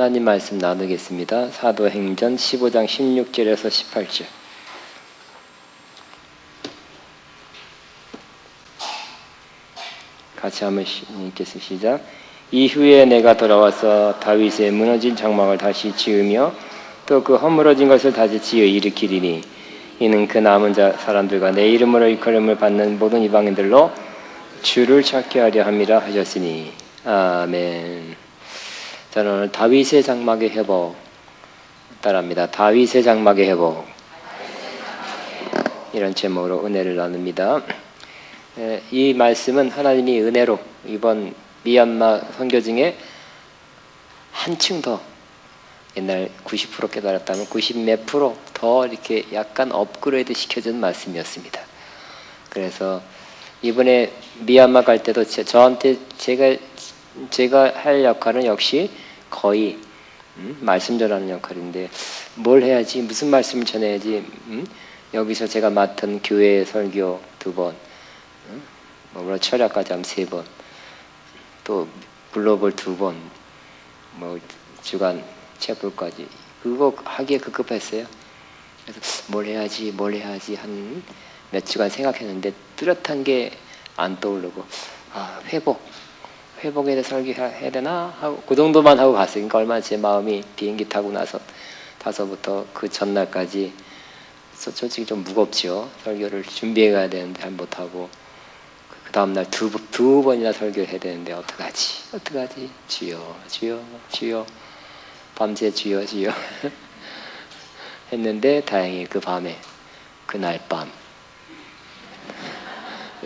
하나님 말씀 나누겠습니다. 사도행전 15장 16절에서 18절. 같이 한번 읽겠습니다. 시작. 이후에 내가 돌아와서 다윗의 무너진 장막을 다시 지으며 또 그 허물어진 것을 다시 지어 일으키리니 이는 그 남은 사람들과 내 이름으로 일컬음을 받는 모든 이방인들로 주를 찾게 하려 함이라 하셨으니 아멘. 저는 오늘 다윗의 장막의 회복 따라합니다. 다윗의 장막의 회복 이런 제목으로 은혜를 나눕니다. 이 말씀은 하나님이 은혜로 이번 미얀마 선교 중에 한층 더 옛날 90% 깨달았다면 90몇 프로 더 이렇게 약간 업그레이드 시켜준 말씀이었습니다. 그래서 이번에 미얀마 갈 때도 저한테 제가 할 역할은 역시 거의 말씀 전하는 역할인데 뭘 해야지, 무슨 말씀을 전해야지, 여기서 제가 맡은 교회 설교 2번, 뭐 철학까지 하면 3번, 또 글로벌 2번, 뭐 주간 채플까지 그거 하기에 급급했어요. 그래서 뭘 해야지 한 몇 주간 생각했는데 뚜렷한 게 안 떠오르고 회복에 대해서 설교해야 되나 하고 그 정도만 하고 갔어요. 그러니까 얼마나 제 마음이 비행기 타고 나서부터 그 전날까지 솔직히 좀 무겁죠. 설교를 준비해 가야 되는데 잘 못하고 그 다음날 두 번이나 설교해야 되는데 어떡하지 주여 밤새 주여 했는데 다행히 그 밤에 그날 밤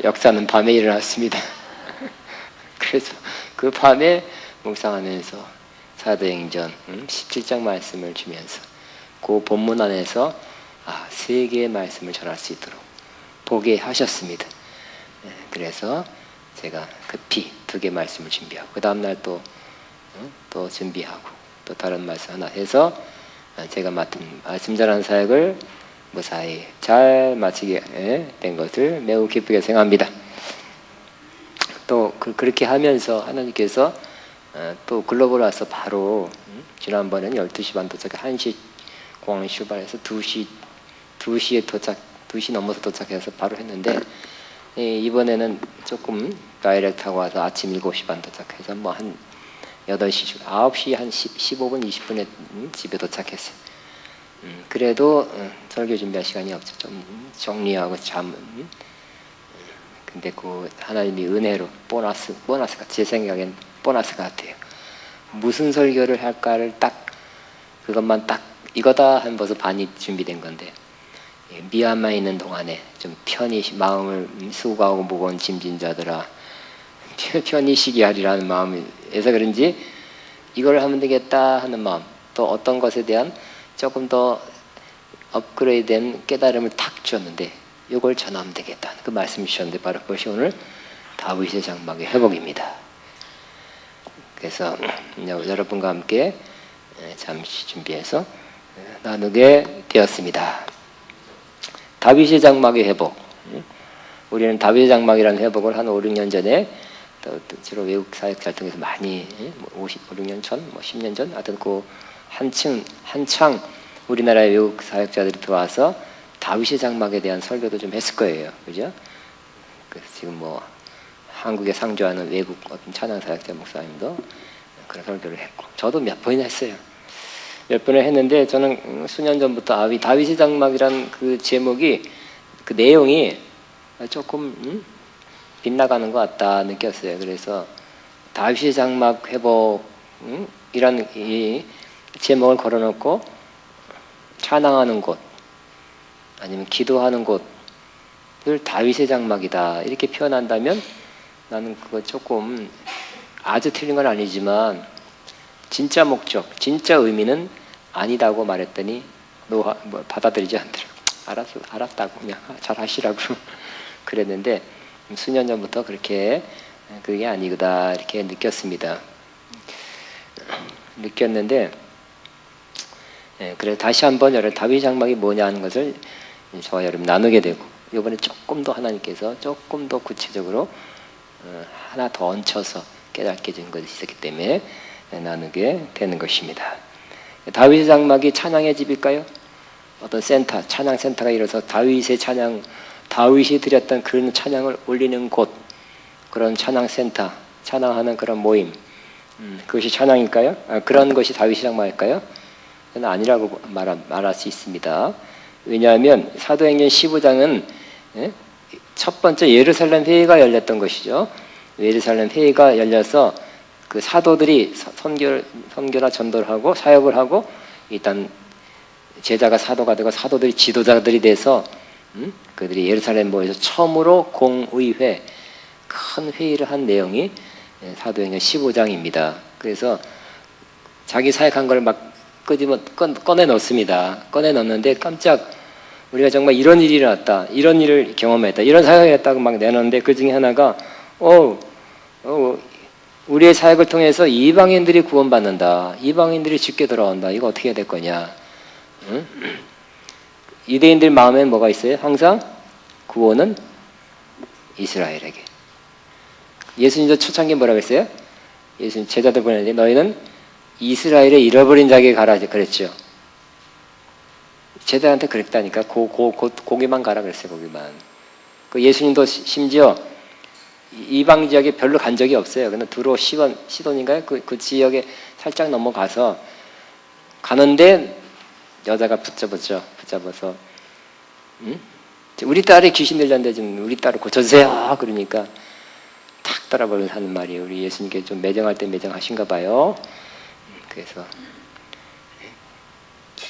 역사는 밤에 일어났습니다. 그래서 그 밤에 묵상하면서 사도행전 17장 말씀을 주면서 그 본문 안에서 3개의 말씀을 전할 수 있도록 보게 하셨습니다. 그래서 제가 급히 2개 말씀을 준비하고 그 다음날 또 준비하고 또 다른 말씀 하나 해서 제가 맡은 말씀 전하는 사역을 무사히 잘 마치게 된 것을 매우 기쁘게 생각합니다. 또 그렇게 하면서 하나님께서 또 글로벌 와서 바로 지난번에는 12시 반 도착해 1시 공항에 출발해서 2시에 도착, 2시 넘어서 도착해서 바로 했는데 이번에는 조금 다이렉트하고 와서 아침 7시 반 도착해서 뭐 한 8시, 9시 한 15분, 20분에 집에 도착했어요. 그래도 설교 준비할 시간이 없죠. 좀 정리하고 근데 그 하나님이 은혜로 보너스가 제 생각엔 보너스 같아요. 무슨 설교를 할까를 그것만 이거다 하면 벌써 반이 준비된 건데 미얀마에 있는 동안에 좀 편히 마음을 수고하고 무거운 짐진 자들아 편히 쉬게 하리라는 마음에서 그런지 이걸 하면 되겠다 하는 마음, 또 어떤 것에 대한 조금 더 업그레이드된 깨달음을 탁 주었는데 이걸 전하면 되겠다 그 말씀을 주셨는데 바로 그것이 오늘 다윗의 장막의 회복입니다. 그래서 여러분과 함께 잠시 준비해서 나누게 되었습니다. 다윗의 장막의 회복. 우리는 다윗의 장막이라는 회복을 한 5, 6년 전에 주로 외국 사역자를 통해서 많이 5, 6년 전, 10년 전 하여튼 한창 우리나라의 외국 사역자들이 들어와서 다윗의 장막에 대한 설교도 좀 했을 거예요. 그죠? 그래서 지금 한국에 상주하는 외국 어떤 찬양 사역자 목사님도 그런 설교를 했고 저도 몇 번이나 했어요. 몇 번을 했는데 저는 수년 전부터 다윗의 장막이란 그 제목이 그 내용이 조금 빗나가는 것 같다 느꼈어요. 그래서 다윗의 장막 회복 이란 이 제목을 걸어놓고 찬양하는 곳 아니면 기도하는 곳을 다윗의 장막이다 이렇게 표현한다면 나는 그거 조금 아주 틀린 건 아니지만 진짜 목적, 진짜 의미는 아니다고 말했더니 받아들이지 않더라고. 알았다고 그냥 잘 하시라고 그랬는데 수년 전부터 그게 아니구나 이렇게 느꼈는데 그래서 다시 한번 다윗 장막이 뭐냐 하는 것을 저와 여러분 나누게 되고 이번에 조금 더 하나님께서 조금 더 구체적으로 하나 더 얹혀서 깨닫게 된 것이 있었기 때문에 나누게 되는 것입니다. 다윗의 장막이 찬양의 집일까요? 어떤 센터, 찬양 센터가 일어서 다윗의 찬양, 다윗이 드렸던 그런 찬양을 올리는 곳, 그런 찬양 센터, 찬양하는 그런 모임, 그것이 찬양일까요? 그런 것이 다윗의 장막일까요? 그건 아니라고 말할 수 있습니다. 왜냐하면 사도행전 15장은 첫 번째 예루살렘 회의가 열렸던 것이죠. 예루살렘 회의가 열려서 그 사도들이 선교나 전도를 하고 사역을 하고 일단 제자가 사도가 되고 사도들이 지도자들이 돼서 그들이 예루살렘 모여서 처음으로 공의회 큰 회의를 한 내용이 사도행전 15장입니다. 그래서 자기 사역한 걸 막 꺼내 넣습니다. 꺼내 넣는데 깜짝 우리가 정말 이런 일이 일어났다, 이런 일을 경험했다, 이런 사역을 했다고 막 내놓는데 그 중에 하나가 우리의 사역을 통해서 이방인들이 구원받는다, 이방인들이 쉽게 돌아온다. 이거 어떻게 해야 될 거냐? 응? 유대인들 마음에는 뭐가 있어요? 항상 구원은 이스라엘에게. 예수님도 초창기에 뭐라고 했어요? 예수님 제자들 보내는데 너희는 이스라엘의 잃어버린 자에게 가라 그랬죠. 제자한테 그랬다니까. 거기만 가라 그랬어요. 거기만. 그 예수님도 심지어 이방 지역에 별로 간 적이 없어요. 근데 두로 시돈인가요? 그 지역에 살짝 넘어가서 가는데 여자가 붙잡아서 우리 딸이 귀신 들렸는데 좀 우리 딸을 고쳐주세요. 그러니까 탁 따라버려 하는 말이 우리 예수님께 좀 매정할 때 매정하신가 봐요. 그래서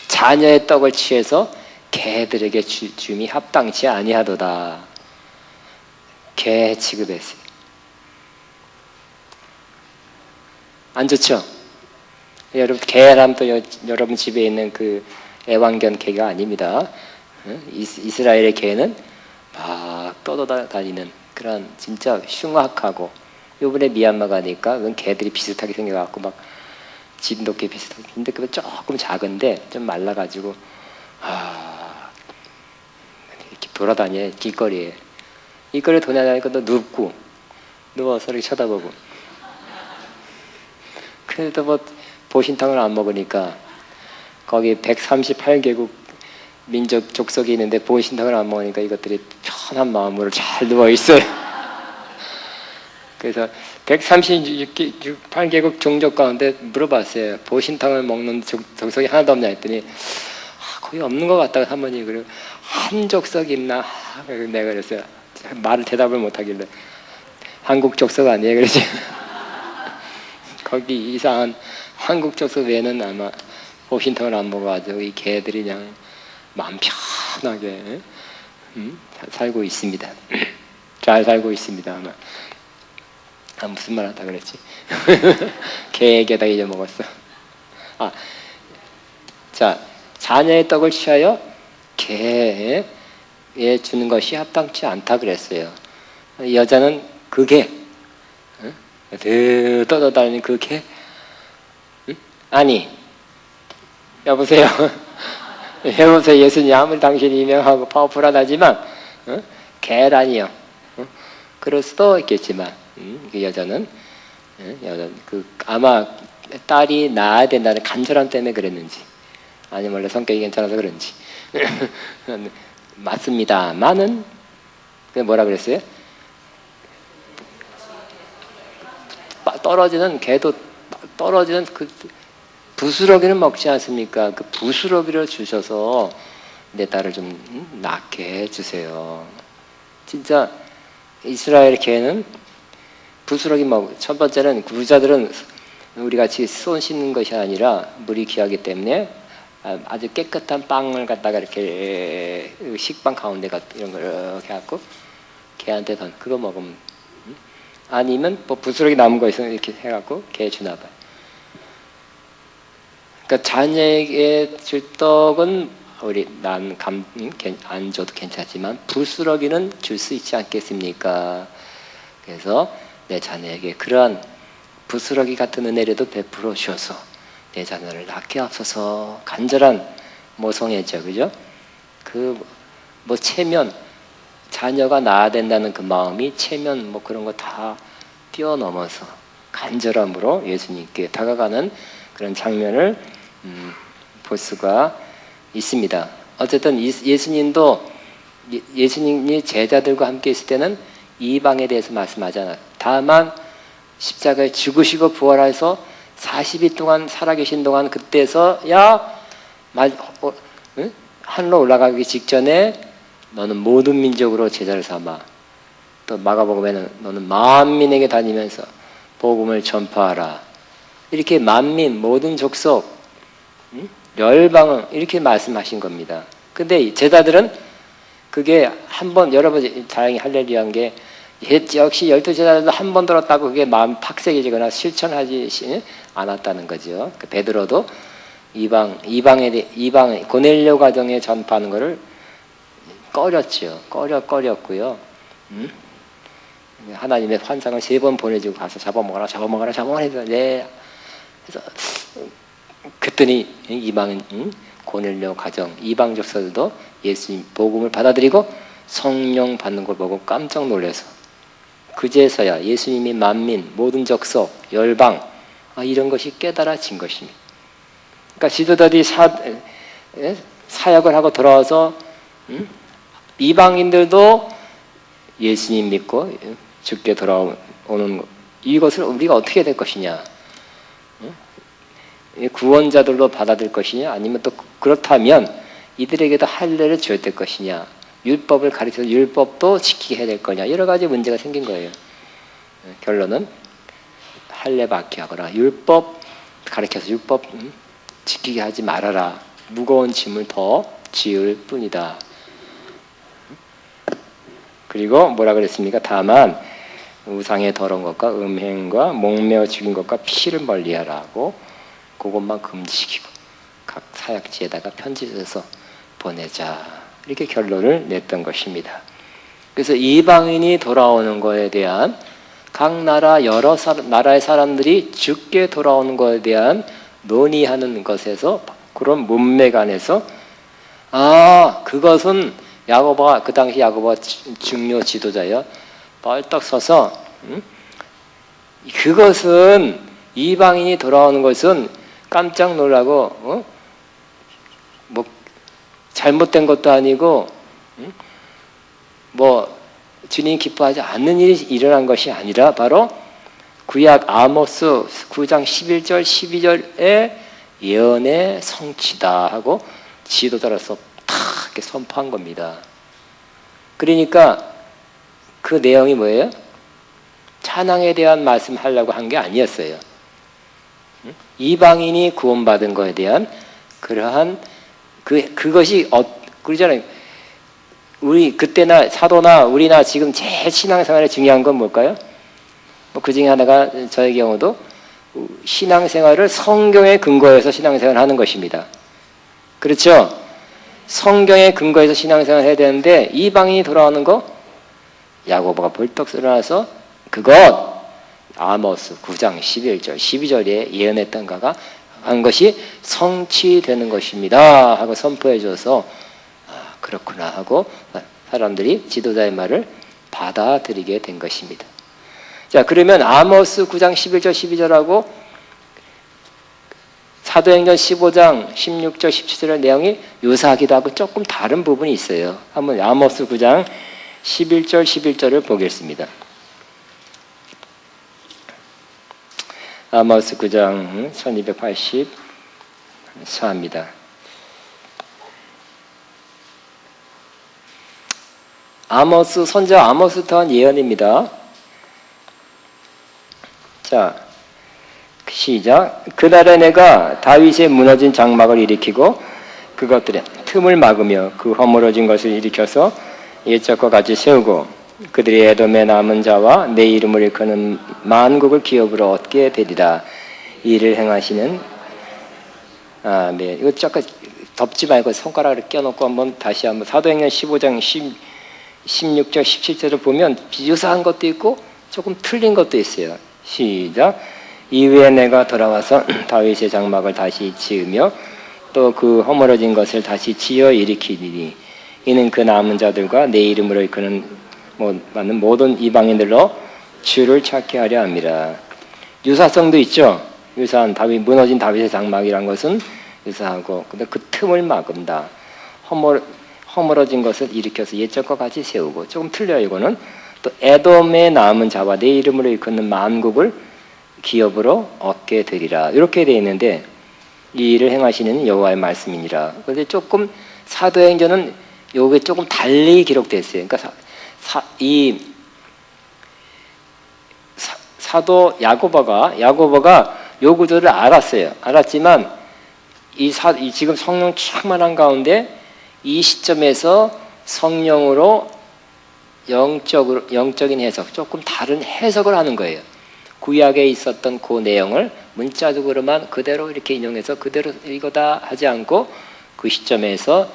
자녀의 떡을 취해서 개들에게 줌이 합당치 아니하도다. 개 취급했어요. 안 좋죠? 여러분 개란 또 여러분 집에 있는 그 애완견 개가 아닙니다. 이스라엘의 개는 막 떠돌아다니는 그런 진짜 흉악하고, 요번에 미얀마 가니까 그건 개들이 비슷하게 생겨갖고 막 진돗개 비슷하게, 근데 그거 조금 작은데 좀 말라가지고 이렇게 돌아다녀. 길거리에 돌아다니니까 또 눕고 누워서 이렇게 쳐다보고. 그래도 뭐 보신탕을 안 먹으니까 거기 138개국 민족 족속이 있는데 보신탕을 안 먹으니까 이것들이 편한 마음으로 잘 누워 있어요. 그래서 138개국 종족 가운데 물어봤어요. 보신탕을 먹는 족속이 하나도 없냐 했더니 거의 없는 것 같다고 사모님이 그래요. 한 족속이 있나? 내가 그랬어요. 말을 대답을 못하길래 한국 족속 아니에요? 그러지. 거기 이상한 한국 족속 외에는 아마 보신탕을 안 먹어가지고 이 개들이 그냥 마음 편하게 살고 있습니다. 잘 살고 있습니다. 아마. 무슨 말 하다 그랬지? 개에게다 잊어먹었어. 자, 자녀의 떡을 취하여 개에 주는 것이 합당치 않다 그랬어요. 여자는 그 개, 떠다니는 그 개? 아니, 여보세요. 여보세요. 예수님 아무리 당신이 유명하고 파워풀하다지만 개라니요. 그럴 수도 있겠지만 그 여자는 아마 딸이 낳아야 된다는 간절함 때문에 그랬는지, 아니면 원래 성격이 괜찮아서 그런지 맞습니다만은 뭐라 그랬어요? 떨어지는 개도 떨어지는 그 부스러기는 먹지 않습니까? 그 부스러기를 주셔서 내 딸을 좀 낳게 해주세요. 진짜 이스라엘 개는 부스러기 먹. 첫 번째는 부자들은 우리 같이 손 씻는 것이 아니라 물이 귀하기 때문에 아주 깨끗한 빵을 갖다가 이렇게 식빵 가운데 이런 걸 이렇게 갖고 개한테 그거 먹으면, 아니면 뭐 부스러기 남은 거 있으면 이렇게 해갖고 개 주나 봐요. 그러니까 자녀에게 줄 떡은 우리 안 줘도 괜찮지만 부스러기는 줄 수 있지 않겠습니까? 그래서 내 자녀에게 그러한 부스러기 같은 은혜라도 베풀어 주셔서 내 자녀를 낳게 하소서. 간절한 모성애죠, 그죠? 뭐 체면, 자녀가 낳아야 된다는 그 마음이 체면 뭐 그런 거 다 뛰어넘어서 간절함으로 예수님께 다가가는 그런 장면을 볼 수가 있습니다. 어쨌든 예수님도 예수님이 제자들과 함께 있을 때는 이방에 대해서 말씀하잖아요. 다만 십자가에 죽으시고 부활해서 40일 동안 살아계신 동안 그때서야 하늘로 올라가기 직전에 너는 모든 민족으로 제자를 삼아, 또 마가복음에는 너는 만민에게 다니면서 복음을 전파하라, 이렇게 만민 모든 족속 열방을 이렇게 말씀하신 겁니다. 근데 제자들은 그게 한 번 여러 번 다행히 할렐루야한 게 역시 12제자들도 한 번 들었다고 그게 마음 팍새겨지거나 실천하지 않았다는 거죠. 베드로도 이방 고넬료 가정에 전파하는 것을 꺼렸죠. 꺼렸고요. 하나님의 환상을 3번 보내주고 가서 잡아먹어라 네. 그래서 그랬더니 이방인 고넬료 가정 이방 족속들도 예수님 복음을 받아들이고 성령 받는 걸 보고 깜짝 놀라서 그제서야 예수님이 만민 모든 족속 열방 이런 것이 깨달아진 것입니다. 그러니까 지도자들이 사역을 하고 돌아와서 이방인들도 예수님 믿고 죽게 돌아오는 것, 이것을 우리가 어떻게 될 것이냐, 구원자들로 받아들일 것이냐, 아니면 또 그렇다면 이들에게도 할례를 줘야 될 것이냐, 율법을 가르쳐서 율법도 지키게 해야 될 거냐, 여러 가지 문제가 생긴 거예요. 결론은 할례 받게 하거나 율법 가르쳐서 율법 지키게 하지 말아라, 무거운 짐을 더 지을 뿐이다. 그리고 뭐라 그랬습니까? 다만 우상의 더러운 것과 음행과 목매어 죽인 것과 피를 멀리하라고 그것만 금지시키고 각 사역지에다가 편지 써서 보내자, 이렇게 결론을 냈던 것입니다. 그래서 이방인이 돌아오는 것에 대한 각 나라 여러 나라의 사람들이 죽게 돌아오는 것에 대한 논의하는 것에서 그런 문맥 안에서 그것은 야고보가, 그 당시 야고보가 중요 지도자예요. 벌떡 서서 그것은 이방인이 돌아오는 것은 깜짝 놀라고 뭐 잘못된 것도 아니고 뭐 주님 기뻐하지 않는 일이 일어난 것이 아니라 바로 구약 아모스 9장 11절 12절의 예언의 성취다 하고 지도자로서 탁 이렇게 선포한 겁니다. 그러니까 그 내용이 뭐예요? 찬양에 대한 말씀하려고 한 게 아니었어요. 이방인이 구원받은 것에 대한 그러한 그것이 그러잖아요. 우리 그때나 사도나 우리나 지금 제일 신앙생활에 중요한 건 뭘까요? 그 중에 하나가 저의 경우도 신앙생활을 성경에 근거해서 신앙생활을 하는 것입니다. 그렇죠? 성경에 근거해서 신앙생활을 해야 되는데 이방인이 돌아오는 거 야고보가 벌떡 일어나서 그것 아모스 9장 11절 12절에 예언했던 가가 한 것이 성취되는 것입니다 하고 선포해 줘서 그렇구나 하고 사람들이 지도자의 말을 받아들이게 된 것입니다. 자, 그러면 아모스 9장 11절 12절하고 사도행전 15장 16절 17절의 내용이 유사하기도 하고 조금 다른 부분이 있어요. 한번 아모스 9장 11절 11절을 보겠습니다. 아모스 9장 1284입니다. 아모스 선지자 아모스부터 한 예언입니다. 자, 시작. 그날에 내가 다윗의 무너진 장막을 일으키고 그것들의 틈을 막으며 그 허물어진 것을 일으켜서 옛적과 같이 세우고 그들이 에돔에 남은 자와 내 이름을 일컫는 만국을 기업으로 얻게 되리라. 이를 행하시는 네, 이거 잠깐 덮지 말고 손가락을 껴놓고 한번 다시 한번 사도행전 15장 16절 17절을 보면 비유사한 것도 있고 조금 틀린 것도 있어요. 시작. 이후에 내가 돌아와서 다윗의 장막을 다시 지으며 또 그 허물어진 것을 다시 지어 일으키리니 이는 그 남은 자들과 내 이름으로 일컫는 모든 이방인들로 주를 찾게 하려 함이라. 유사성도 있죠. 유사한 다윗, 무너진 다윗의 장막이란 것은 유사하고, 근데 그 틈을 막은다. 허물어진 것을 일으켜서 옛적과 같이 세우고. 조금 틀려요, 이거는. 또 에돔의 남은 자와 내 이름으로 일컫는 만국을 기업으로 얻게 되리라. 이렇게 되어 있는데, 이 일을 행하시는 여호와의 말씀이니라. 그런데 조금 사도행전은 요게 조금 달리 기록됐어요. 그러니까 사도 야고보가 요 구조를 알았어요. 알았지만 이 지금 성령 충만한 가운데 이 시점에서 성령으로 영적인 해석, 조금 다른 해석을 하는 거예요. 구약에 있었던 그 내용을 문자적으로만 그대로 이렇게 인용해서 그대로 이거다 하지 않고 그 시점에서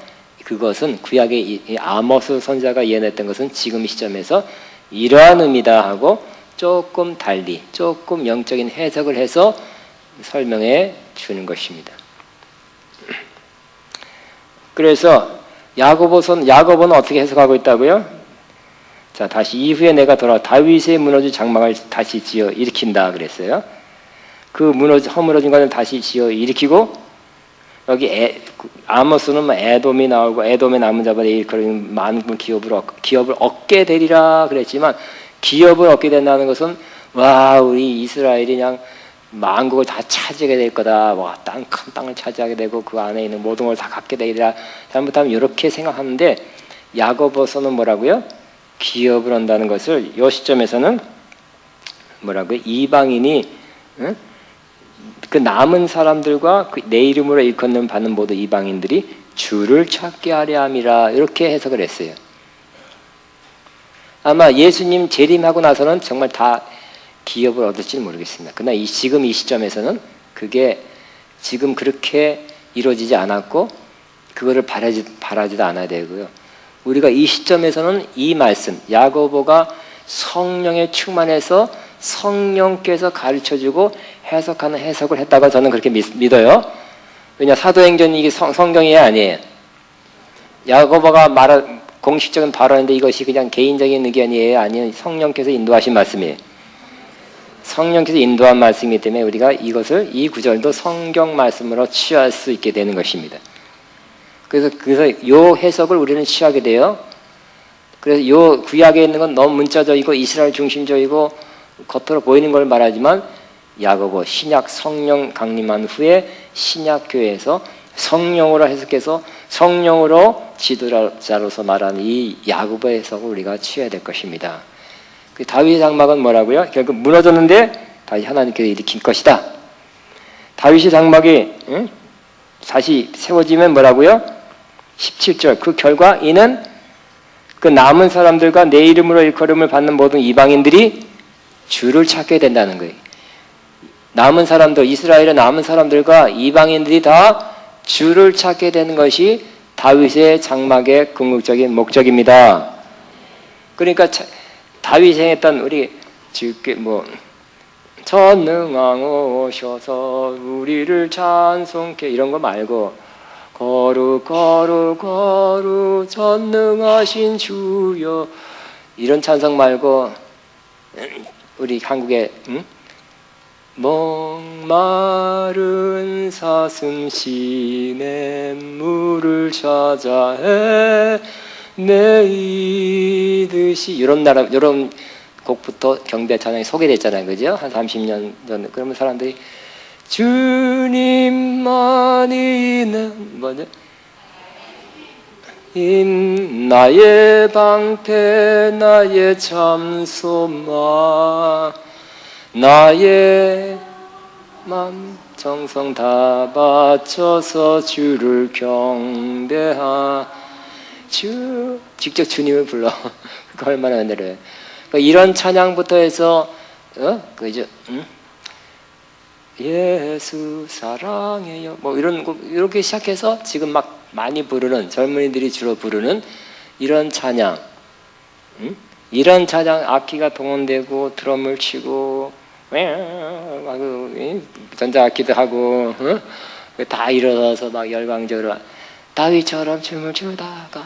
그것은 구약의 아모스 선지자가 예언했던 것은 지금 시점에서 이러한 의미다 하고 조금 달리, 조금 영적인 해석을 해서 설명해 주는 것입니다. 그래서 야고보는 어떻게 해석하고 있다고요? 자, 다시 이후에 내가 돌아와 다윗의 무너진 장막을 다시 지어 일으킨다 그랬어요. 그 허물어진 것을 다시 지어 일으키고, 여기 아모스는 에돔이 나오고 에돔의 남은 자가 그런 많은 기업을 얻게 되리라 그랬지만, 기업을 얻게 된다는 것은 와, 우리 이스라엘이 그냥 만국을 다 차지하게 될 거다. 와, 큰 땅을 차지하게 되고 그 안에 있는 모든 걸 다 갖게 되리라. 잘못하면 이렇게 생각하는데, 야고보서는 뭐라고요? 기업을 한다는 것을 이 시점에서는 뭐라고요? 이방인이 그 남은 사람들과 내 이름으로 일컫는 받는 모든 이방인들이 주를 찾게 하려 함이라, 이렇게 해석을 했어요. 아마 예수님 재림하고 나서는 정말 다 기업을 얻을지는 모르겠습니다. 그러나 지금 이 시점에서는 그게 지금 그렇게 이루어지지 않았고 그거를 바라지도 않아야 되고요. 우리가 이 시점에서는 이 말씀, 야고보가 성령에 충만해서 성령께서 가르쳐주고 해석하는 해석을 했다고 저는 그렇게 믿어요. 왜냐, 사도행전이 이게 성경이 아니에요. 야고보가 공식적인 발언인데 이것이 그냥 개인적인 의견이에요? 아니면 성령께서 인도하신 말씀이에요? 성령께서 인도한 말씀이기 때문에 우리가 이 구절도 성경 말씀으로 취할 수 있게 되는 것입니다. 그래서 이 해석을 우리는 취하게 돼요. 그래서 이 구약에 있는 건 너무 문자적이고 이스라엘 중심적이고 겉으로 보이는 걸 말하지만, 야고보 신약 성령 강림한 후에 신약교회에서 성령으로 해석해서 성령으로 지도자로서 말하는 이 야고보 해석을 우리가 취해야 될 것입니다. 그 다윗의 장막은 뭐라고요? 결국 무너졌는데 다시 하나님께서 일으킨 것이다. 다윗의 장막이 다시 세워지면 뭐라고요? 17절, 그 결과 이는 그 남은 사람들과 내 이름으로 일컬음을 받는 모든 이방인들이 주를 찾게 된다는 거예요. 남은 사람들, 이스라엘의 남은 사람들과 이방인들이 다 주를 찾게 되는 것이 다윗의 장막의 궁극적인 목적입니다. 그러니까 다윗이 행했던 우리 주께 전능왕 오셔서 우리를 찬송케 이런 거 말고, 거룩 전능하신 주여, 이런 찬송 말고 우리 한국에 목마른 사슴 시냇 물을 찾아 헤매이듯이, 이런 곡부터 경배 찬양이 소개됐잖아요, 그죠? 한 30년 전에. 그러면 사람들이 주님만이 나의 방패, 나의 참소마, 나의 맘 정성 다 바쳐서 주를 직접 주님을 불러. 그거 얼마나 은혜로워요. 그러니까 이런 찬양부터 해서 그죠? 예수 사랑해요. 이렇게 시작해서 지금 막 많이 부르는, 젊은이들이 주로 부르는 이런 찬양. 이런 찬양, 악기가 동원되고 드럼을 치고 전자악기도 하고 다 일어나서 막 열광적으로 다윗처럼 춤을 추다가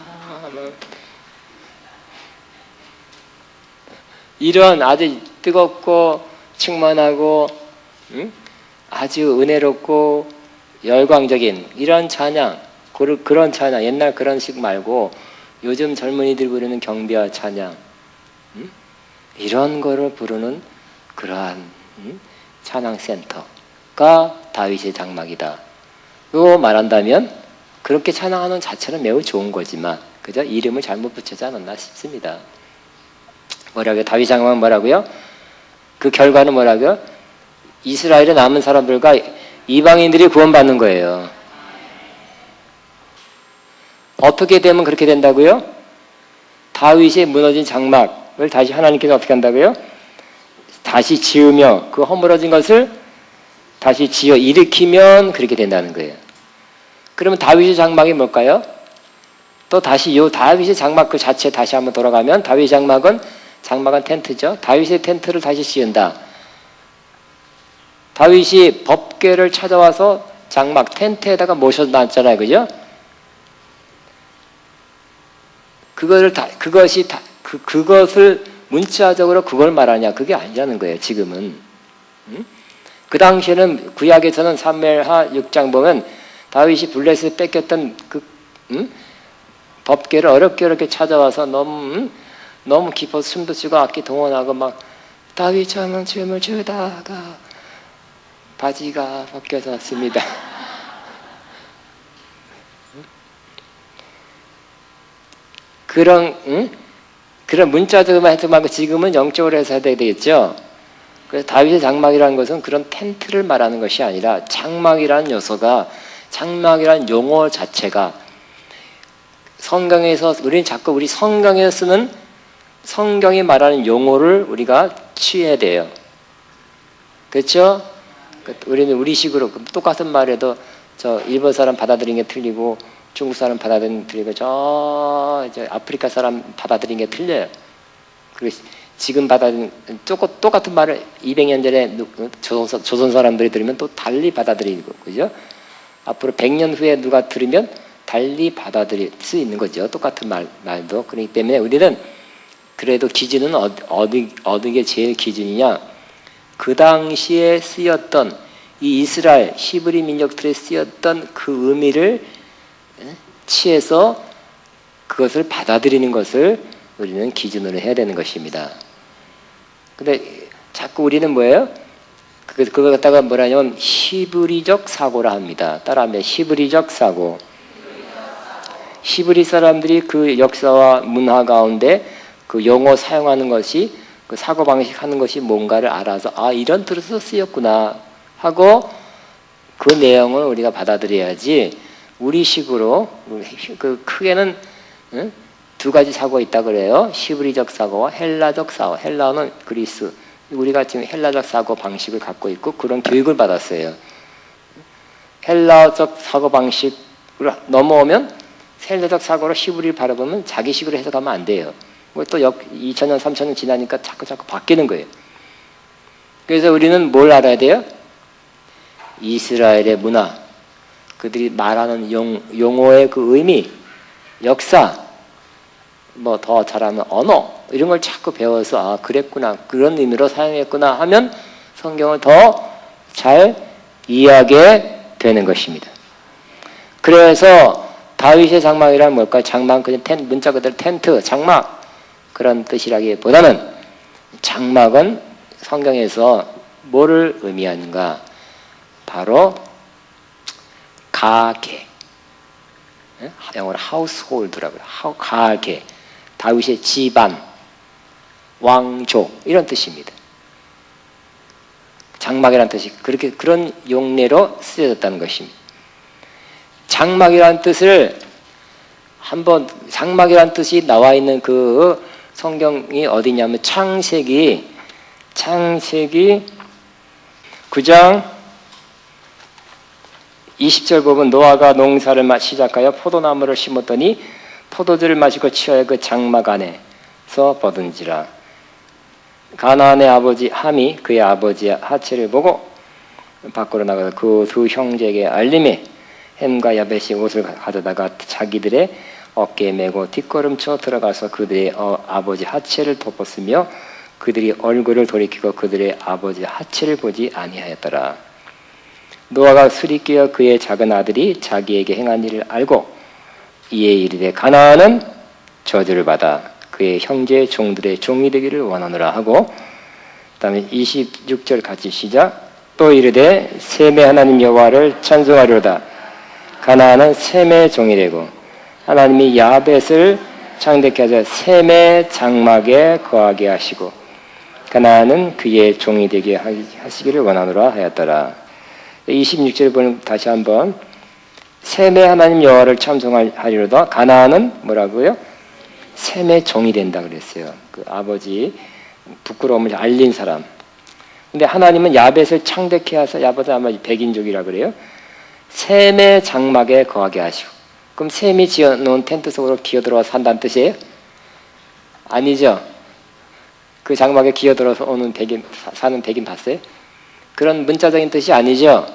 이런 아주 뜨겁고 충만하고 아주 은혜롭고 열광적인 이런 찬양, 그런 찬양, 옛날 그런 식 말고 요즘 젊은이들 부르는 경배와 찬양, 이런 거를 부르는 그러한 찬양센터가 다윗의 장막이다. 요 말한다면 그렇게 찬양하는 자체는 매우 좋은 거지만 그저 이름을 잘못 붙이지 않았나 싶습니다. 뭐라고요? 다윗 장막은 뭐라고요? 그 결과는 뭐라고요? 이스라엘에 남은 사람들과 이방인들이 구원받는 거예요. 어떻게 되면 그렇게 된다고요? 다윗의 무너진 장막을 다시 하나님께서 어떻게 한다고요? 다시 지으며 그 허물어진 것을 다시 지어 일으키면 그렇게 된다는 거예요. 그러면 다윗의 장막이 뭘까요? 또 다시 요 다윗의 장막 그 자체 다시 한번 돌아가면 다윗의 장막은 텐트죠. 다윗의 텐트를 다시 지은다. 다윗이 법궤를 찾아와서 장막 텐트에다가 모셔놨잖아요, 그죠? 그것을 문자적으로 그걸 말하냐? 그게 아니라는 거예요, 지금은. 그 당시에는 구약에서는 사무엘하 6장 보면 다윗이 블레셋에 뺏겼던 법궤를 어렵게 찾아와서 너무 깊어서 숨도 쉬고 악기 동원하고 막 다윗 저는 춤을 추다가 바지가 벗겨졌습니다. 그런 문자적으로만 해도 말고 지금은 영적으로 해서 해야 되겠죠. 그래서 다윗의 장막이라는 것은 그런 텐트를 말하는 것이 아니라 장막이라는 요소가, 장막이라는 용어 자체가 성경에서 우리는 자꾸 우리 성경에서 쓰는 성경이 말하는 용어를 우리가 취해야 돼요. 그렇죠? 우리는 우리식으로 똑같은 말에도 저 일본 사람 받아들이는 게 틀리고 중국 사람 받아들이는 게 틀리고 이제 아프리카 사람 받아들이는 게 틀려요. 그리고 지금 받아들이는 똑같은 말을 200년 전에 조선 사람들이 들으면 또 달리 받아들이고, 그죠? 앞으로 100년 후에 누가 들으면 달리 받아들일 수 있는 거죠. 똑같은 말도. 그렇기 때문에 우리는 그래도 기준은 어느 게 제일 기준이냐? 그 당시에 쓰였던 이 이스라엘 히브리 민족들에 쓰였던 그 의미를 취해서 그것을 받아들이는 것을 우리는 기준으로 해야 되는 것입니다. 근데 자꾸 우리는 뭐예요? 그걸 갖다가 뭐라냐면 히브리적 사고라 합니다. 따라하면 히브리적 사고. 히브리 사람들이 그 역사와 문화 가운데 그 용어 사용하는 것이, 그 사고방식 하는 것이 뭔가를 알아서 이런 뜻으로 쓰였구나 하고 그 내용을 우리가 받아들여야지, 우리식으로 그 크게는 두 가지 사고가 있다 그래요. 히브리적 사고와 헬라적 사고. 헬라는 그리스. 우리가 지금 헬라적 사고 방식을 갖고 있고 그런 교육을 받았어요. 헬라적 사고 방식으로 넘어오면 헬라적 사고로 히브리를 바라보면 자기식으로 해석하면 안 돼요. 또 2000년, 3000년 지나니까 자꾸 바뀌는 거예요. 그래서 우리는 뭘 알아야 돼요? 이스라엘의 문화, 그들이 말하는 용어의 그 의미, 역사, 뭐 더 잘하는 언어, 이런 걸 자꾸 배워서 그랬구나, 그런 의미로 사용했구나 하면 성경을 더 잘 이해하게 되는 것입니다. 그래서 다윗의 장막이란 뭘까요? 장막, 그냥 문자 그대로 텐트, 장막, 그런 뜻이라기보다는 장막은 성경에서 뭐를 의미하는가? 바로 가계, 영어로 household라고요. 가계, 다윗의 집안, 왕족, 이런 뜻입니다. 장막이라는 뜻이 그런 용례로 쓰여졌다는 것입니다. 장막이라는 뜻을 한번, 장막이라는 뜻이 나와 있는 그 성경이 어디냐면 창세기 9장 20절 보면 노아가 농사를 시작하여 포도나무를 심었더니 포도주를 마시고 취하여 그 장막 안에서 버든지라. 가나안의 아버지 함이 그의 아버지의 하체를 보고 밖으로 나가서 그 두 형제에게 알림해 햄과 야벳이 옷을 가져다가 자기들의 어깨에 메고 뒷걸음쳐 들어가서 그들의 아버지 하체를 덮었으며 그들이 얼굴을 돌이키고 그들의 아버지 하체를 보지 아니하였더라. 노아가 술이 깨어 그의 작은 아들이 자기에게 행한 일을 알고 이에 이르되 가나안은 저주를 받아 그의 형제 종들의 종이 되기를 원하노라 하고, 그 다음에 26절 같이 시작. 또 이르되 셈의 하나님 여호와를 찬송하리로다. 가나안은 셈의 종이 되고 하나님이 야벳을 창대케 하사 셈의 장막에 거하게 하시고 가나안은 그의 종이 되게 하시기를 원하노라 하였더라. 26절 보면 다시 한번 셈의 하나님 여호와를 찬송하리로다. 가나안은 뭐라고요? 셈의 종이 된다 그랬어요. 그 아버지 부끄러움을 알린 사람. 근데 하나님은 야벳을 창대케 하사, 야벳은 아마 백인족이라 그래요. 셈의 장막에 거하게 하시고. 그럼 셈이 지어놓은 텐트 속으로 기어들어와 산다는 뜻이에요? 아니죠. 그 장막에 기어들어서 오는 백인, 사는 백인 봤어요? 그런 문자적인 뜻이 아니죠.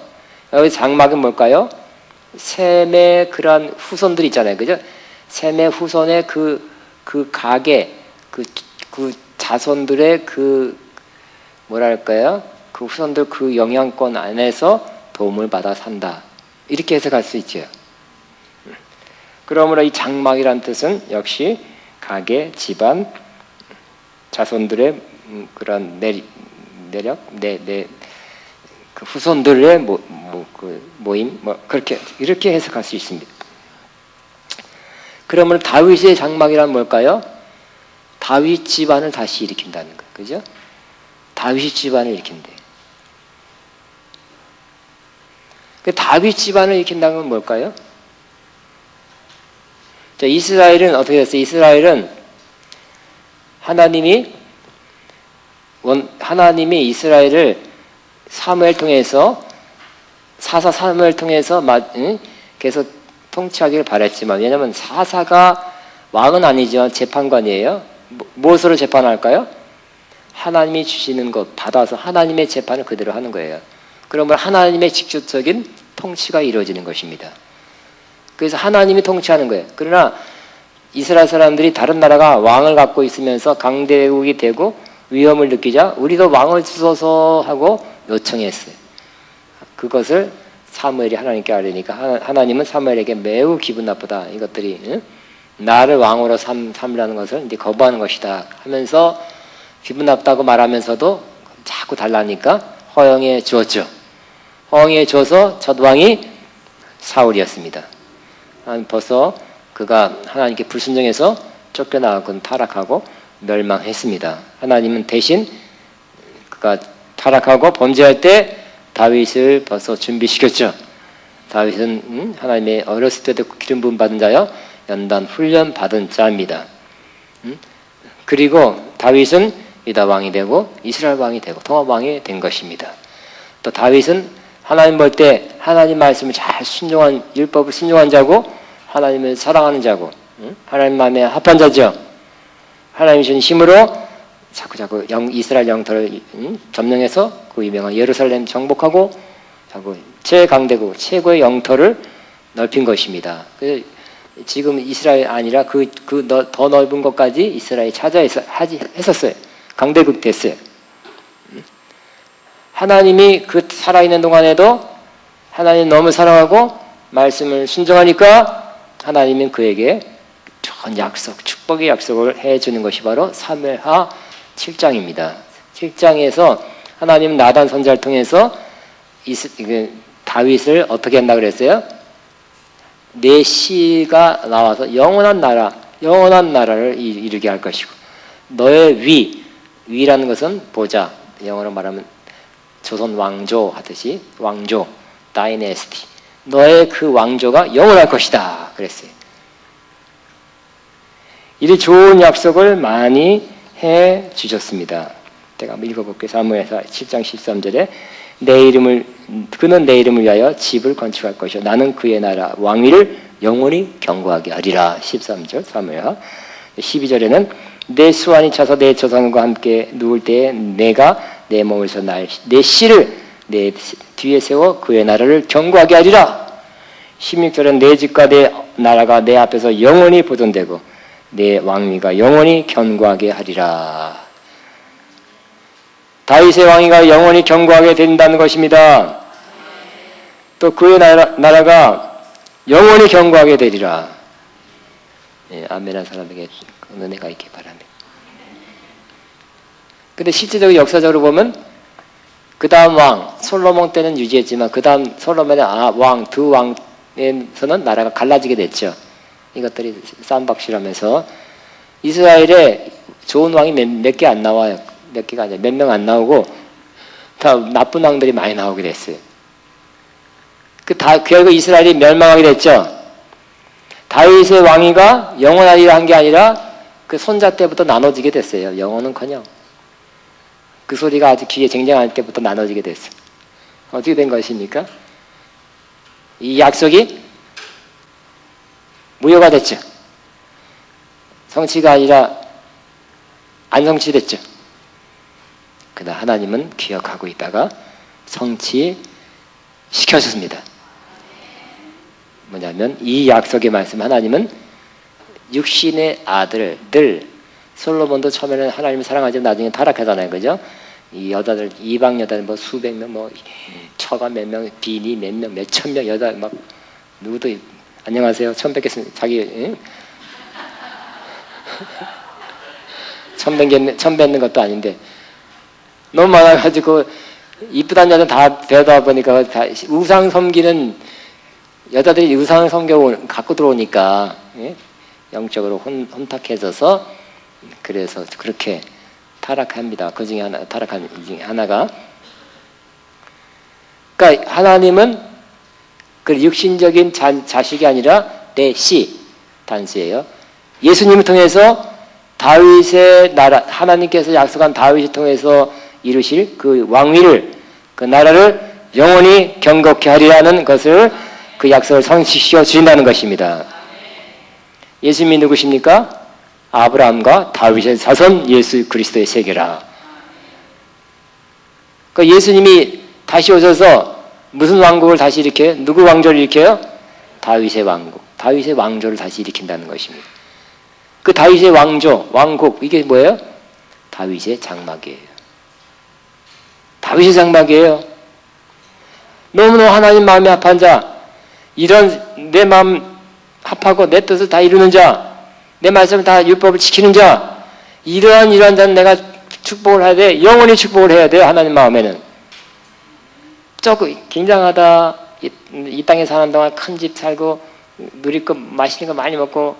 여기 장막은 뭘까요? 셈의 그런 후손들 있잖아요. 그죠? 셈의 후손의 그 가계, 그 자손들의 뭐랄까요? 그 후손들 그 영향권 안에서 도움을 받아 산다. 이렇게 해석할 수 있죠. 그러므로 이 장막이란 뜻은 역시 가계, 집안, 자손들의 그런 내력, 그 후손들의 모임, 그렇게 이렇게 해석할 수 있습니다. 그러면 다윗의 장막이란 뭘까요? 다윗 집안을 다시 일으킨다는 거예요. 그죠? 다윗 집안을 일으킨대. 그 다윗 집안을 일으킨다는 건 뭘까요? 자, 이스라엘은 어떻게 됐어요? 이스라엘은 하나님이 이스라엘을 사무엘 통해서 사사 사무엘 통해서 계속 통치하기를 바랬지만, 왜냐하면 사사가 왕은 아니죠. 재판관이에요. 무엇으로 재판할까요? 하나님이 주시는 것 받아서 하나님의 재판을 그대로 하는 거예요. 그러면 하나님의 직접적인 통치가 이루어지는 것입니다. 그래서 하나님이 통치하는 거예요. 그러나 이스라엘 사람들이 다른 나라가 왕을 갖고 있으면서 강대국이 되고 위험을 느끼자 우리도 왕을 주소서 하고 요청했어요. 그것을 사무엘이 하나님께 알리니까 하나님은 사무엘에게 매우 기분 나쁘다. 이것들이 나를 왕으로 삼으라는 것을 이제 거부하는 것이다 하면서 기분 나쁘다고 말하면서도 자꾸 달라니까 허용해 주었죠. 허용해 줘서 첫 왕이 사울이었습니다. 벌써 그가 하나님께 불순종해서 쫓겨나고 타락하고 멸망했습니다. 하나님은 대신 그가 타락하고 범죄할 때 다윗을 벌써 준비시켰죠. 다윗은 하나님의 어렸을 때도 기름 부음 받은 자여 연단 훈련 받은 자입니다. 그리고 다윗은 유다 왕이 되고 이스라엘 왕이 되고 통합 왕이 된 것입니다. 또 다윗은 하나님 볼 때 하나님 말씀을 잘 순종한, 율법을 순종한 자고 하나님을 사랑하는 자고 하나님 마음에 합한 자죠. 하나님 주신 힘으로 자꾸 이스라엘 영토를 점령해서 그 유명한 예루살렘 정복하고 자꾸 최강대국 최고의 영토를 넓힌 것입니다. 지금 이스라엘 아니라 더 넓은 것까지 이스라엘이 했었어요. 강대국 됐어요. 하나님이 그 살아있는 동안에도 하나님 너무 사랑하고 말씀을 순종하니까 하나님은 그에게 좋은 약속, 축복의 약속을 해주는 것이 바로 사무엘하 7장입니다. 7장에서 하나님은 나단 선지자를 통해서 다윗을 어떻게 한다 그랬어요? 내 씨가 나와서 영원한 나라를 이루게 할 것이고 너의 위라는 것은 보좌, 영어로 말하면 조선 왕조 하듯이 왕조, 다이내스티, 너의 그 왕조가 영원할 것이다 그랬어요. 이리 좋은 약속을 많이 해 주셨습니다. 제가 한번 읽어볼게요. 사무엘하 7장 13절에 그는 내 이름을 위하여 집을 건축할 것이요 나는 그의 나라 왕위를 영원히 경고하게 하리라. 13절 사무엘하 12절에는 내 수완이 차서 내 조상과 함께 누울 때에 내가 내 몸에서 내 씨를 내 뒤에 세워 그의 나라를 경고하게 하리라. 16절은 내 집과 내 나라가 내 앞에서 영원히 보존되고 내 왕위가 영원히 견고하게 하리라. 다윗의 왕위가 영원히 견고하게 된다는 것입니다. 또 그의 나라가 영원히 견고하게 되리라. 예, 아멘한 사람에게 은혜가 있기 바랍니다. 근데 실제적으로 역사적으로 보면 그 다음 왕 솔로몬 때는 유지했지만 그 다음 솔로몬의 두 왕에서는 나라가 갈라지게 됐죠. 이것들이 쌈박질하면서 이스라엘에 좋은 왕이 몇 개 안 나와요. 몇 개가 아니라 몇 명 안 나오고 다 나쁜 왕들이 많이 나오게 됐어요. 결국 이스라엘이 멸망하게 됐죠. 다윗의 왕위가 영원하리라 한 게 아니라 그 손자 때부터 나눠지게 됐어요. 영원은커녕 그 소리가 아주 귀에 쟁쟁할 때부터 나눠지게 됐어요. 어떻게 된 것입니까? 이 약속이 무효가 됐죠. 성취가 아니라 안 성취됐죠. 그러나 하나님은 기억하고 있다가 성취시켜줬습니다. 뭐냐면 이 약속의 말씀, 하나님은 육신의 아들들, 솔로몬도 처음에는 하나님을 사랑하지만 나중에 타락하잖아요. 그죠? 이 여자들, 이방 여자들 뭐 수백 명, 뭐 처가 몇 명, 비니 몇 명, 몇천 명 여자 막 누구도 안녕하세요. 처음 뵙겠습니다. 자기 응? 처음 뵙는 것도 아닌데 너무 많아가지고 이쁘다는 여자 다 되다 보니까 다 우상 섬기는 여자들이 우상을 갖고 들어오니까 예? 영적으로 혼탁해져서 그래서 그렇게 타락합니다. 그 중에 타락한 중에 하나가 그러니까 하나님은 그 육신적인 자식이 아니라 내 씨 단수예요. 예수님을 통해서 다윗의 나라, 하나님께서 약속한 다윗을 통해서 이루실 그 왕위를, 그 나라를 영원히 견고케 하리라는 것을 그 약속을 성취시켜 주신다는 것입니다. 예수님이 누구십니까? 아브라함과 다윗의 자손 예수 그리스도의 세계라. 그러니까 예수님이 다시 오셔서 무슨 왕국을 다시 일으켜요? 누구 왕조를 일으켜요? 다윗의 왕국, 다윗의 왕조를 다시 일으킨다는 것입니다. 그 다윗의 왕조, 왕국, 이게 뭐예요? 다윗의 장막이에요. 다윗의 장막이에요. 너무너무 하나님 마음에 합한 자, 이런 내 마음 합하고 내 뜻을 다 이루는 자, 내 말씀을 다 율법을 지키는 자, 이러한 자는 내가 축복을 해야 돼. 영원히 축복을 해야 돼요. 하나님 마음에는. 조금 굉장하다. 이 땅에 사는 동안 큰 집 살고 누릴 거 맛있는 거 많이 먹고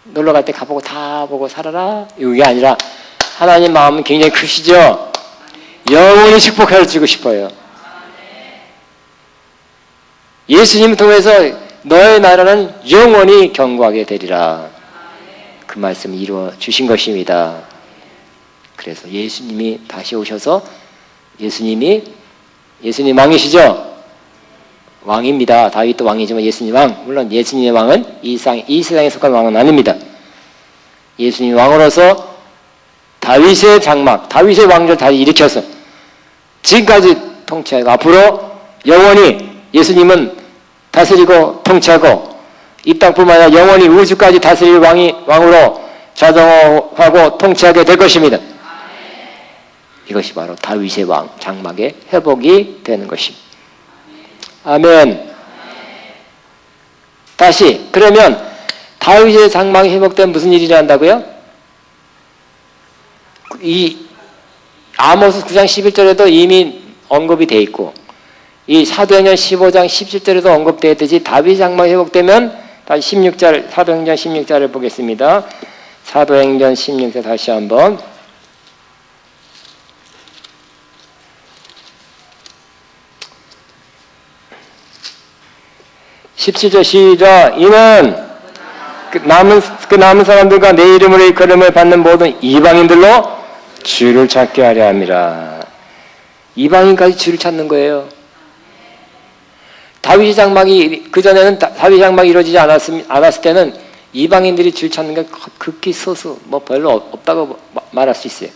놀러 갈 때 가보고 다 보고 살아라. 이게 아니라 하나님 마음은 굉장히 크시죠. 영원히 축복해 주고 싶어요. 예수님을 통해서 너의 나라는 영원히 견고하게 되리라. 그 말씀을 이루어 주신 것입니다. 그래서 예수님이 다시 오셔서 예수님 왕이시죠? 왕입니다. 다윗도 왕이지만 예수님 왕. 물론 예수님의 왕은 이 세상에 속한 왕은 아닙니다. 예수님 왕으로서 다윗의 장막, 다윗의 왕조를 다시 일으켜서 지금까지 통치하고 앞으로 영원히 예수님은 다스리고 통치하고 이 땅뿐만 아니라 영원히 우주까지 다스릴 왕으로 자정하고 통치하게 될 것입니다. 이것이 바로 다윗의 왕, 장막의 회복이 되는 것입니다. 아멘. 다시, 그러면 다윗의 장막이 회복되면 무슨 일이 일어난다고요? 이 아모스 9장 11절에도 이미 언급이 되어 있고 이 사도행전 15장 17절에도 언급되어 있듯이 다윗 장막이 회복되면 다시 16절, 사도행전 16절을 보겠습니다. 사도행전 16절 다시 한번. (17절) 시작. 이는 그 남은 사람들과 내 이름으로 일컬음을 받는 모든 이방인들로 주를 찾게 하려 함이라. 이방인까지 주를 찾는 거예요. 다윗 장막이 그전에는 다윗 장막이 이루어지지 않았을 때는 이방인들이 주를 찾는 게 극히 소수, 뭐 별로 없다고 말할 수 있어요.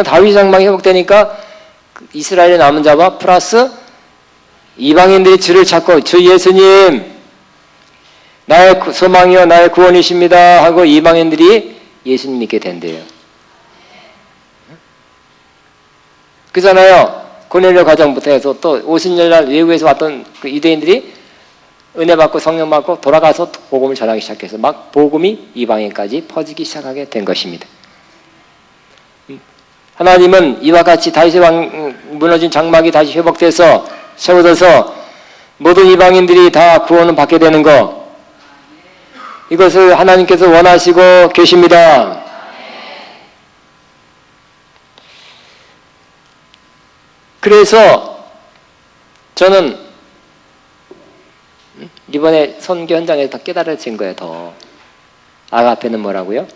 다윗 장막이 회복되니까 이스라엘의 남은 자와 플러스 이방인들이 주를 찾고 주 예수님 나의 소망이요 나의 구원이십니다 하고 이방인들이 예수님 믿게 된대요. 그잖아요. 고넬료 가정부터 해서 또 50년날 외국에서 왔던 그 유대인들이 은혜 받고 성령 받고 돌아가서 복음을 전하기 시작해서 막 복음이 이방인까지 퍼지기 시작하게 된 것입니다. 하나님은 이와 같이 다윗의 무너진 장막이 다시 회복돼서 세워져서 모든 이방인들이 다 구원을 받게 되는 것, 이것을 하나님께서 원하시고 계십니다. 그래서 저는 이번에 선교 현장에서 더 깨달아진 거예요. 더 아가페는 뭐라고요?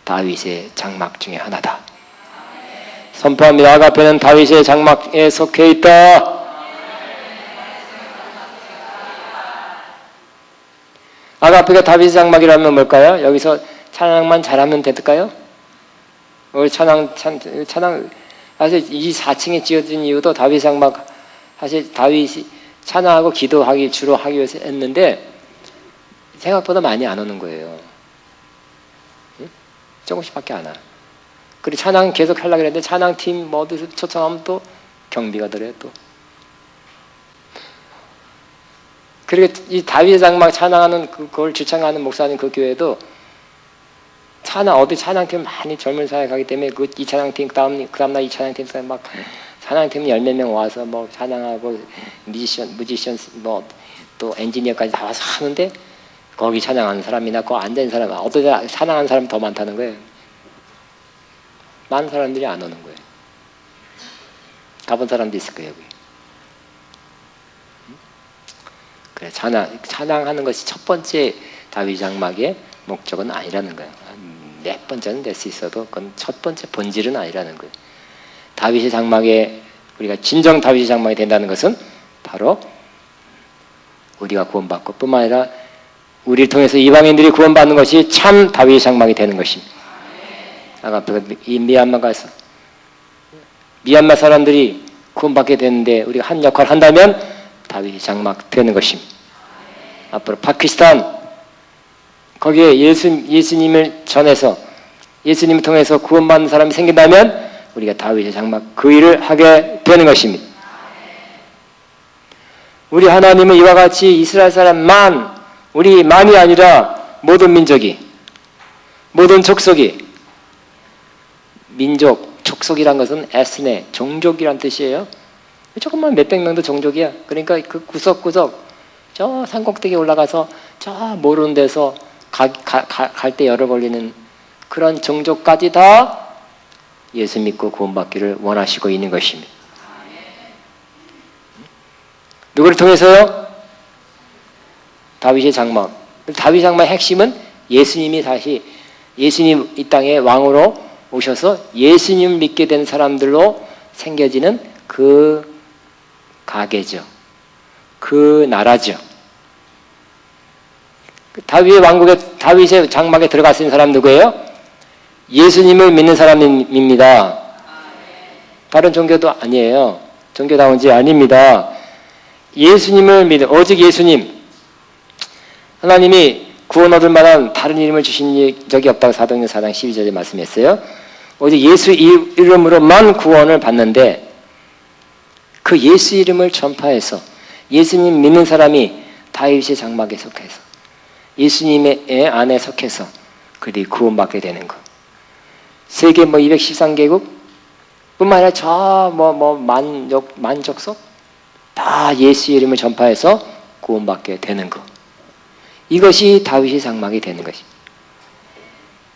다윗의 장막 중에 하나다. 선포합니다. 아가페는 다윗의 장막에 속해 있다. 아가페가 다윗의 장막이라면 뭘까요? 여기서 찬양만 잘하면 될까요? 오늘 찬양 사실 이 4층에 지어진 이유도 다윗 장막, 사실 다윗이 찬양하고 기도하기 주로 하기 위해서 했는데 생각보다 많이 안 오는 거예요. 응? 조금씩밖에 안 와. 그리고 찬양 계속 하려고 했는데 찬양팀 뭐 어디서 초청하면 또 경비가 들어요 또. 그리고 이 다윗 장막 찬양하는 그걸 주창하는 목사님 그 교회도 어디 찬양팀 많이 젊은 사회 가기 때문에 이 찬양팀 그다음날 이 찬양팀 막 찬양팀 10몇 명 와서 뭐 찬양하고 뮤지션 뭐 또 엔지니어까지 다 와서 하는데 거기 찬양하는 사람이나 거기 앉아있는 사람 어떤 찬양하는 사람이 더 많다는 거예요. 많은 사람들이 안 오는 거예요. 가본 사람도 있을 거예요. 여기. 그래 찬양하는 것이 첫 번째 다윗 장막의 목적은 아니라는 거예요. 몇 번째는 될 수 있어도 그건 첫 번째 본질은 아니라는 거예요. 다윗의 장막에 우리가 진정 다윗의 장막이 된다는 것은 바로 우리가 구원받고 뿐만 아니라 우리를 통해서 이방인들이 구원받는 것이 참 다윗의 장막이 되는 것입니다. 아까 이 미얀마 가서 미얀마 사람들이 구원받게 되는데 우리가 한 역할을 한다면 다윗의 장막 되는 것입니다. 앞으로 파키스탄 거기에 예수님을 전해서 예수님을 통해서 구원받는 사람이 생긴다면 우리가 다윗의 장막 그 일을 하게 되는 것입니다. 우리 하나님은 이와 같이 이스라엘 사람만 우리만이 아니라 모든 민족이 모든 족속이 민족 족속이란 것은 에스네 종족이란 뜻이에요. 조금만 몇백 명도 종족이야. 그러니까 그 구석구석 저 산꼭대기에 올라가서 저 모르는 데서 갈 때 열어 걸리는 그런 종족까지 다 예수 믿고 구원받기를 원하시고 있는 것입니다. 누구를 통해서요? 다윗의 장막. 다윗 장막의 핵심은 예수님이 다시 예수님 이 땅에 왕으로 오셔서 예수님을 믿게 된 사람들로 생겨지는 그 가계죠. 그 나라죠. 다윗의 왕국에 다윗의 장막에 들어갈 수 있는 사람 누구예요? 예수님을 믿는 사람입니다. 다른 종교도 아니에요. 종교다운지 아닙니다. 예수님을 믿는 오직 예수님. 하나님이 구원 얻을 만한 다른 이름을 주신 적이 없다고 사도행전 4장 12절에 말씀했어요. 오직 예수 이름으로만 구원을 받는데 그 예수 이름을 전파해서 예수님 믿는 사람이 다윗의 장막에 속해서 예수님의 안에 속해서 그들이 구원받게 되는 것. 세계 213개국 뿐만 아니라 저 만족속 다 예수 이름을 전파해서 구원받게 되는 것. 이것이 다윗의 장막이 되는 것입니다.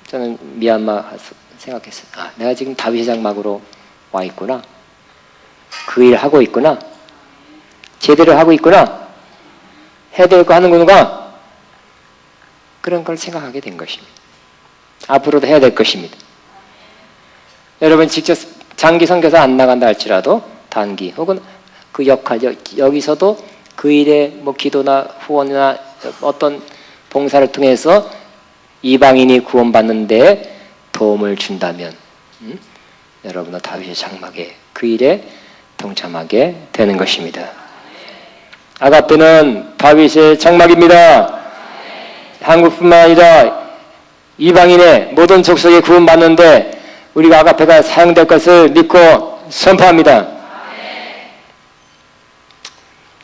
저는 미얀마 생각했어요. 내가 지금 다윗의 장막으로 와 있구나. 그 일을 하고 있구나. 제대로 하고 있구나. 해야 될 거 하는구나. 그런 걸 생각하게 된 것입니다. 앞으로도 해야 될 것입니다. 여러분 직접 장기 선교사 안 나간다 할지라도 단기 혹은 그 역할 여기서도 그 일에 기도나 후원이나 어떤 봉사를 통해서 이방인이 구원받는 데 도움을 준다면 여러분은 다윗의 장막에 그 일에 동참하게 되는 것입니다. 아가페는 다윗의 장막입니다. 한국뿐만 아니라 이방인의 모든 족속에 구원받는데 우리가 아가페가 사용될 것을 믿고 선포합니다.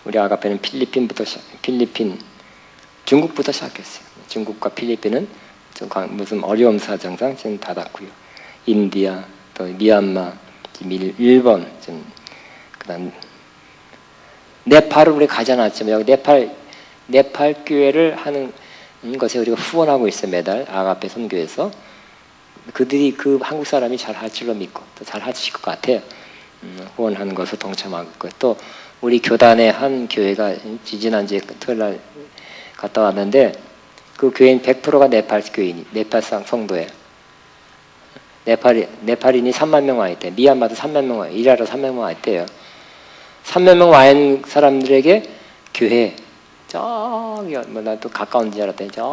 우리 아가페는 중국부터 시작했어요. 중국과 필리핀은 무슨 어려움 사정상 지금 닫았고요. 인디아, 또 미얀마, 일본, 그다음 네팔을 우리 가지 않았지만 여기 네팔 교회를 하는 것에 우리가 후원하고 있어요. 매달 아가페 선교에서 그들이 그 한국 사람이 잘 할 줄로 믿고 또 잘 하실 것 같아요. 후원하는 것을 동참하고 있고 또 우리 교단의 한 교회가 지지난주에 토요일날 갔다 왔는데 그 교인 100%가 네팔 교인이 네팔 성도예요. 네팔인이 3만 명 와 있대. 미얀마도 3만 명 와. 이라로 3만 명 와 있대요. 3만 명 와 있는 사람들에게 교회 저기 나 또 가까운 줄 알았더니 저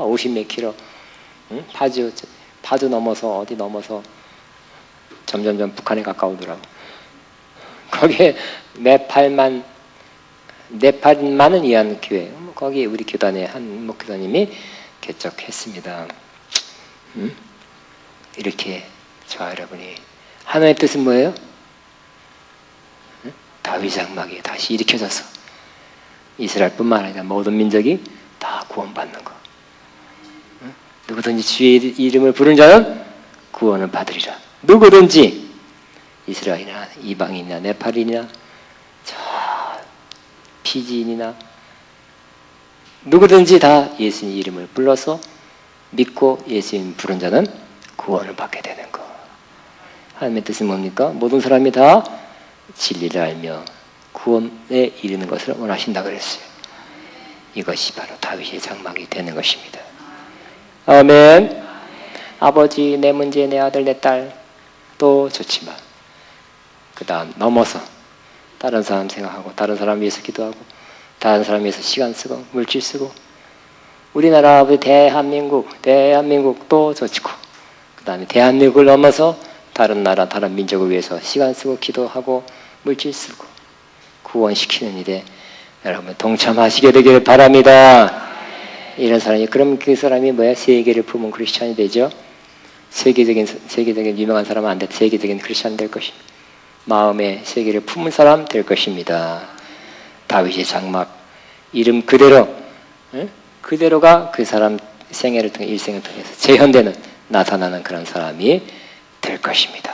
50몇 킬로 파주 넘어서 어디 넘어서 점점점 북한에 가까우더라고. 거기에 네팔만은 위한 교회. 거기 우리 교단의 한 목교사님이 개척했습니다. 이렇게 자 여러분이 하나님의 뜻은 뭐예요? 다윗 장막이 다시 일으켜져서 이스라엘뿐만 아니라 모든 민족이 다 구원받는 거. 누구든지 주의 이름을 부르는 자는 구원을 받으리라. 누구든지 이스라엘이나 이방인이나 네팔인이나 저 피지인이나 누구든지 다 예수님 이름을 불러서 믿고 예수님 부른 자는 구원을 받게 되는 거. 하나님의 뜻은 뭡니까? 모든 사람이 다 진리를 알며 구원에 이르는 것을 원하신다 그랬어요. 이것이 바로 다윗의 장막이 되는 것입니다. 아멘. 아버지, 내 문제, 내 아들, 내 딸도 좋지만 그 다음 넘어서 다른 사람 생각하고 다른 사람 위해서 기도하고 다른 사람 위해서 시간 쓰고 물질 쓰고 우리나라 대한민국도 좋고 그 다음에 대한민국을 넘어서 다른 나라 다른 민족을 위해서 시간 쓰고 기도하고 물질 쓰고 구원시키는 일에 여러분 동참하시게 되기를 바랍니다. 이런 사람이 그럼 그 사람이 뭐야? 세계를 품은 크리스찬이 되죠. 세계적인 유명한 사람은 안 돼. 세계적인 크리스찬 될 것입니다. 마음의 세계를 품은 사람 될 것입니다. 다윗의 장막 이름 그대로 그대로가 그 사람 생애를 통해 일생을 통해서 재현되는 나타나는 그런 사람이 될 것입니다.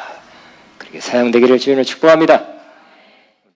그렇게 사용되기를 주님을 축복합니다.